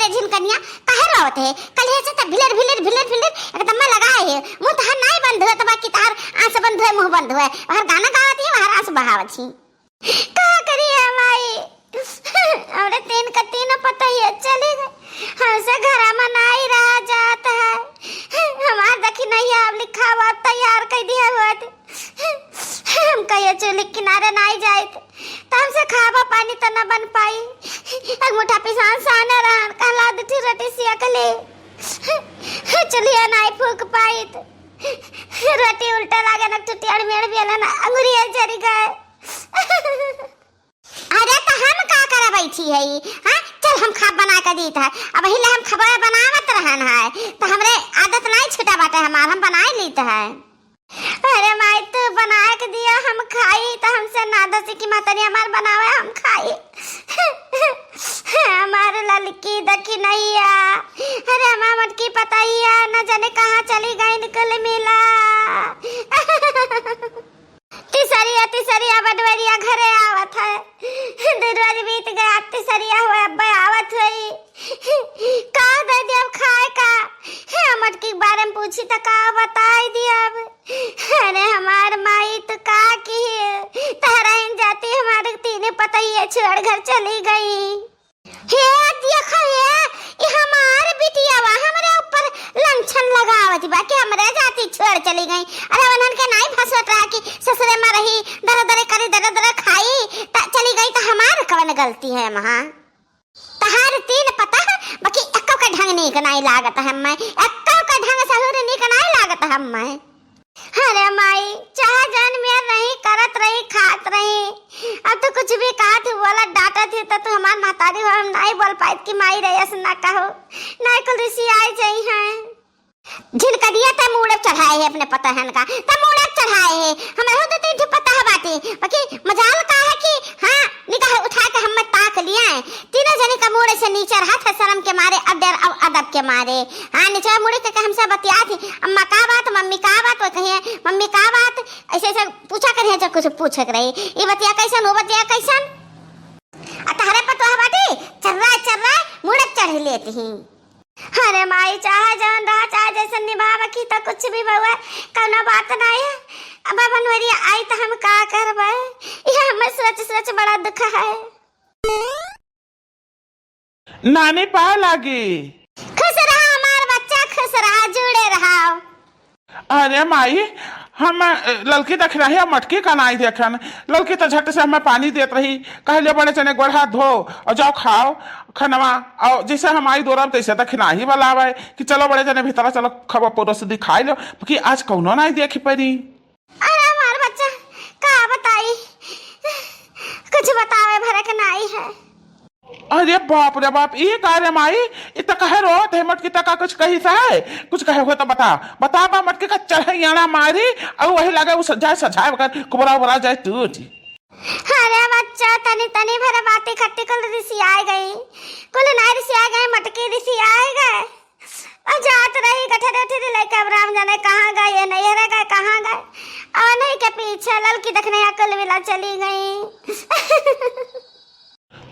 रे झिनकनिया काहे रोत है कल है से भिलर भिलर भिलर भिलर एकदम में लगाए है मुंह तहार नहीं बंद है तो बाकी तार आंख बंद है मुंह बंद है और गाना गावत है और आंख बहावत छी का करी है माई हमरे तीन का तीनों पता ही चले गए हमसे घर में नहीं रहा जाता है हमार देखी नहीं अब लिखा हुआ तैयार कर दिया हुआ हम कहिए चुली किनारे नहीं जाए तो हमसे खावा पानी तो न बन पाई एक मुठा पिसान साना रहन कहला दी रोटी सिया कले चलिए नहीं फूक पाई रोटी उल्टा लागे न टूटी अड़मेड़ भी ना अंगुरिया जरी गए अरे तो हम का करे बैठी है हां चल हम खा बना के दी था अब हिले हम खबर बनावत रहन है तो हमरे आदत नहीं छूटा बाटे हमार हम बनाए लीत है अरे माई तू बना के दिया हम खाई तो हमसे नादसी की मातरी हमार बनावे हम खाई हमारे ललकी दखी नहीं आ अरे हमार मटकी पता ही आ न जाने कहाँ चली गई निकल मिला तीसरिया बडवरिया घरे आवत है दिन बीत गया तीसरिया हुआ अब्बा आवत हुई का दे दिया खाए का मटकी के बारे में पूछी तो का बताई दिया अब अरे हमार माई तो का की तारा इन जाती हमारे तीने पता ही है छोड़ घर चली गई हे देखो ये हमार बिटिया वा हमरे ऊपर लंछन लगावत बा कि हमरे जाती छोड़ चली गई अरे वनन के नहीं फसवत रहा कि ससुरे में रही दर दर करी दर दर खाई चली गई तो हमार कवन गलती है वहां तहार तीन पता है बाकी एक्को का ढंग नहीं लागत है मैं एक्को का ढंग सहुर नहीं लागत हम मैं अरे माई चाह जान में नहीं करत रही खात रही अब तो कुछ भी कहा थी बोला डांटा थी तो तू हमार महतारी हो हम नहीं बोल पाई कि माई रही ना कहो नहीं कुल ऋषि आई जाई है झिनका दिया था मूड़क चढ़ाए है अपने पता है का त मूड़क चढ़ाए है हमें हो तो पता है बातें बाकी मजाल का है कि हां निकाह उठा के हम ताक लिया है तीनों जने का मुड़े से नीचे रहा था शर्म के मारे अदब के मारे हां नीचे मुड़े के हमसे बतिया थी अम्मा का बात मम्मी का बात वो कहिए मम्मी का बात ऐसे ऐसे पूछा करे जो कुछ पूछक रही ये बतिया कैसन वो बतिया कैसन अतहरे पतो है बाटी चर्रा मुड़क चढ़ लेती ही अरे माई चाह जान रहा चाह जैसे निभाव की तो कुछ भी बउआ कौनो बात नहीं है अब बनवरी आई तो हम का करबे ये हमें सोच बड़ा दुख है नानी पा लागी खुश रहा हमार बच्चा खुश रहा जुड़े रहा अरे माई हम ललकी देख रही है मटकी का नहीं देखन ललकी तो झट से हमें पानी देत रही कहले बड़े चने गोड़ हाथ धो और जाओ खाओ खनवा और जैसे हम आई दोरब तैसे तक नहीं बलावे कि चलो बड़े जने भीतर चलो खबर पोरस दिखाई लो कि आज कौनो नहीं देखी पड़ी अरे हमार बच्चा का बताई कुछ बतावे भरे के नहीं है अरे बाप रे बाप ये कह रे माई इतना कहे रो थे मटकी तक कुछ कही सा है कुछ कहे हो तो बता बा मटकी का चढ़ैयाना मारी और वही लगे उस जाए सजाए बकर कुबरा बरा जाए टूट अरे बच्चा तनी तनी भरे बातें खट्टी कुल ऋषि आ गई कुल नाई ऋषि आ गए मटकी ऋषि आ गए और जात रही गठरे ठेरे लेके अब राम जाने कहाँ गए नहीं रह गए कहाँ गए और नहीं के पीछे ललकी देखने या कुल मिला चली गई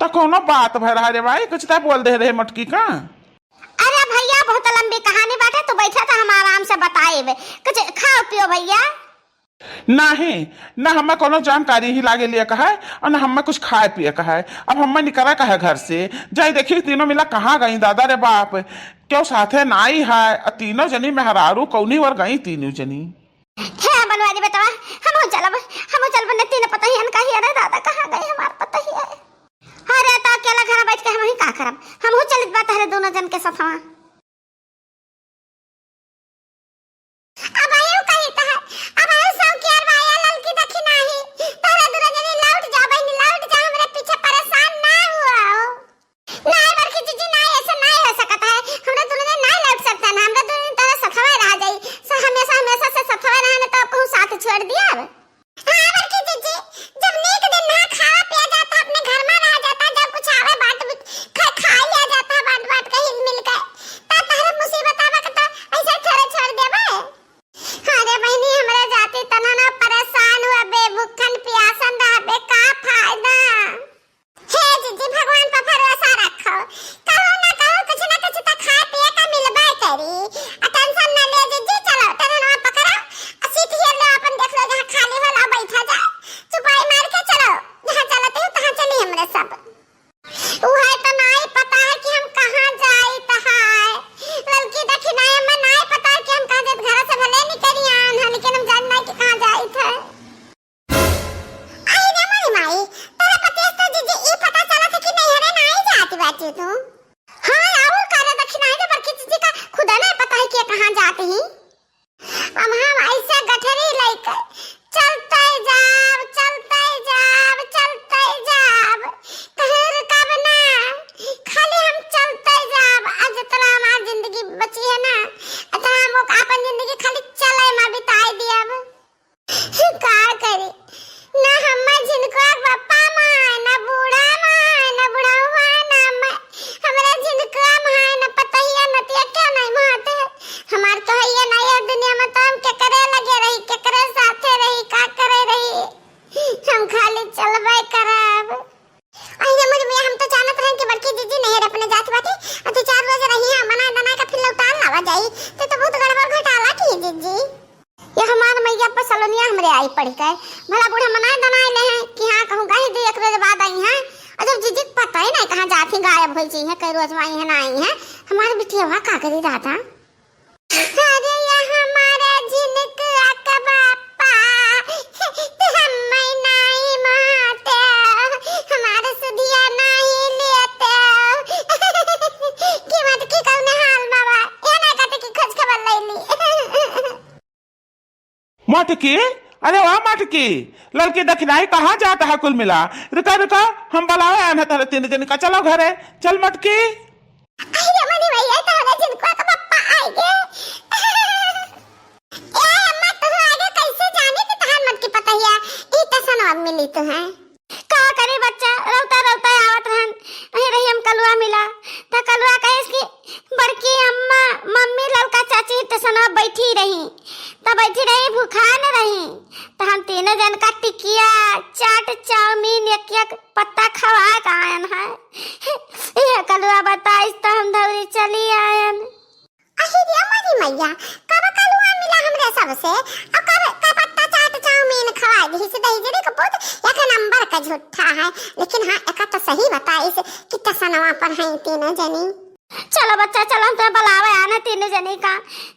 तो कोनो बात भर रहा रे भाई कुछ तो बोल दे रहे मटकी का अरे भैया बहुत लंबी कहानी बात है तो बैठा था हम आराम से बताए कुछ खाओ पियो भैया नहीं ना हमें कोनो जानकारी ही लागे लिए कहा है और ना हमें कुछ खाए पिए कहा है अब हमें निकला कहा घर से जाए देखिए तीनों मिला कहाँ गई दादा रे बाप क्यों साथे नाई है तीनों जनी मेहरारू कौनी और गई तीनों जनी है बनवारी बेटा हम चल बने तीन पता ही अनका ही अरे दादा कहाँ गए हमार पता ही है अरे तो अकेला घर बैठ के हम ही का करब हम हो चलित बात है दोनों जन के साथ अब आयो कही त है अब आयो सब के यार भाई ललकी देखी नहीं तारे दूर जने लौट जा हमरे पीछे परेशान ना हुआ नहीं बरकी जीजी नहीं ऐसा नहीं हो सकता है हमरा दोनों ने नहीं लौट सकता ना हमरा दोनों तरह सफवा रह जाई सो हमेशा से सफवा रहने तो आपको साथ छोड़ दिया अब हां बरकी जीजी जब नीक दिन ना खा पिया जाता अपने घर में रह जाता जब कुछ आवे बात खा लिया जाता बात के हिल मिल के बैठे तो। हाँ और कार्य दक्षिणा है बड़की जीजी का खुदा नहीं पता है कि कहाँ जाते हैं। अब हम ऐसा गठरी लेकर चलते जाब कहर कब ना खाली हम चलते जाब। आज जितना हमारी जिंदगी बची है ना इतना हम अपन जिंदगी खाली चले में बिताई दिया। अब का करे ना हम जिनको बापा मां ना बूढ़ा मां ना बुढ़ा हुआ ना मैं हमरा जिनको मां ना पता ही न ते क्या नहीं माते हमार तो है ये नया दुनिया में तो हम के करे लगे रही के करे साथे रही का करे रही हम खाली चलबे करब। अइए मुझे हम तो जानत रहे कि बड़की जीजी नहर अपने जात बाटे और तो 4 रोज रही है बना बना के फिर लौटा लावा जाई तो बहुत गड़बड़ घोटाला की जीजी। ये हमार मैया पर सलोनिया हमरे आई पड़ गए भला बूढ़ा मनाए दनाए ले हैं कि हां कहूं गई दे एक रोज बाद आई हैं और जब जीजी पता ही नहीं कहां जाती गायब होई जी है कई रोज आई है ना आई है हमारे बिटिया का करी दादा। अरे ये हमारे जिनक अकबापा तो हम नहीं माते हमारे सुधिया नहीं लेते कि मत की कौन हाल बाबा ये ना कहते कि खोज खबर ले ली। मटकी अरे वाह मटकी लड़की दक्षिणाई कहाँ जाता है कुल मिला। रुका हम बुलावे आए तेरे 3 दिन का चलो घरे चल मटकी। अरे मनी भैया तो हमारे जिनको का पापा आएंगे ए अम्मा तो आगे कैसे जाने कि तहन मटकी पता है ई तो सनवा मिली तो है का करे बच्चा रोता आवत रहन नहीं रही हम कलुआ मिला त कलुआ कहे कि बड़की अम्मा मम्मी ललका चाची तो सनवा बैठी रही भूखा न रही तो हम 3 जन का टिकिया चाट चाउमीन एक पत्ता खवा का आयन है ये कलुआ बताइस तो हम धौरी चली आयन। अरे हमारी मैया कब कलुआ मिला हमरे सबसे और कब पत्ता चाट चाउमीन खवा दी से दही जरे का बहुत एक नंबर का झूठा है लेकिन हां एक तो सही बताइस कि तसनवा पर है 3 जनी। चलो बच्चा चलो हम तो बुलावे आना 3 जनी का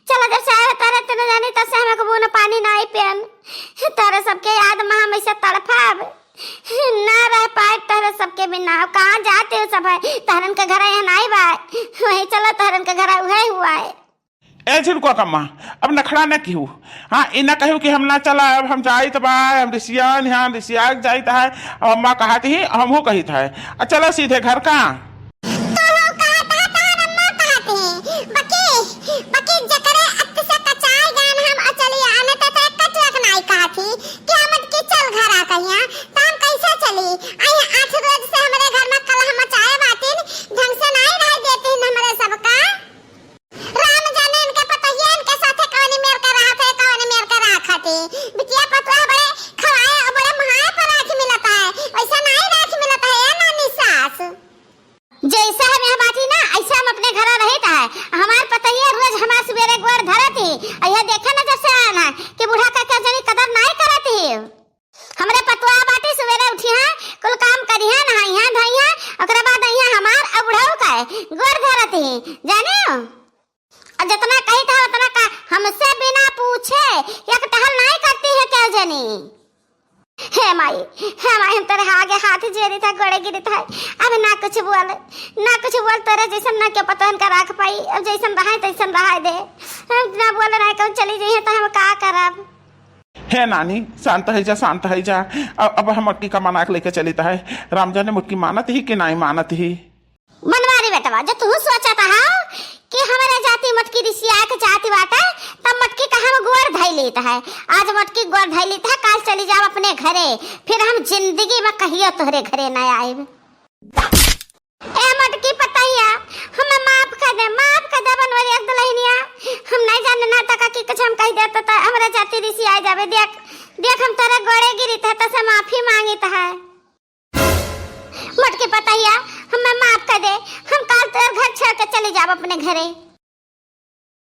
चलो जब से आए तारे 3 जनी तब से हमको बुन पानी नहीं पियन तारे सबके याद में हम ऐसे तड़फाब ना रह पाए तारे सबके बिना कहां जाते हो सब है तारन के घर यहाँ नहीं बा वही चलो तारन के घर वही हुआ है। ए झुनको कम्मा अब नखड़ा न क्यों हाँ इना कहूँ कि हम ना चला अब हम जाई तो बा हम ऋषियान यहाँ ऋषिया जाई था अब अम्मा कहा थी हमहू कही था चलो सीधे घर का जैसा हम यहाँ बाटी ना ऐसा हम अपने घर रहता है हमारे पता ही रोज हमारे सवेरे गोर धरती यह देखा ना जैसे आना कि बूढ़ा का क्या जनी कदर नहीं करती हमरे पतवा बाटी सवेरे उठी है कुल काम करी है नहाई है धोई है ओकरे बाद यहाँ हमार अब बुढ़ाऊ का गोर धरती जाने और जितना कही था उतना का हमसे बिना पूछे एक टहल नहीं करती है क्या जनी। हे माई हम तेरे आगे हाथ जेरी था गोड़े गिरी था अब ना कुछ बोल तेरे जैसन ना क्या पता इनका राख पाई अब जैसन रहा तैसन रहा दे ना बोल रहा कौन चली जाइए तो हम का करब। है नानी शांत है जा अब हम मटकी का मना के लेके चली था रामजा ने मुटकी मानत ही कि नहीं मानत ही मनवारी बेटवा जो तू सोचा था कि हमारे जाति मटकी ऋषिया के जाति बाटा तब मटकी का हम गोर धई लेता है आज मटकी गोर धई लेता है काल चली जाओ अपने घरे फिर हम जिंदगी में कहियो तोहरे घरे न आएब। ए मटकी पताइया हमें माफ कर दे बनवारी एक दुल्हनिया हम नहीं जाने ना तक कि कुछ हम कह देता था हमारे जाति ऋषि आ जावे देख हम तेरे गोड़े गिरी था तो से माफी मांगी है मटकी पताइया हमें माफ कर दे हम काल तेरे घर छोड़ के चले जाओ अपने घरे।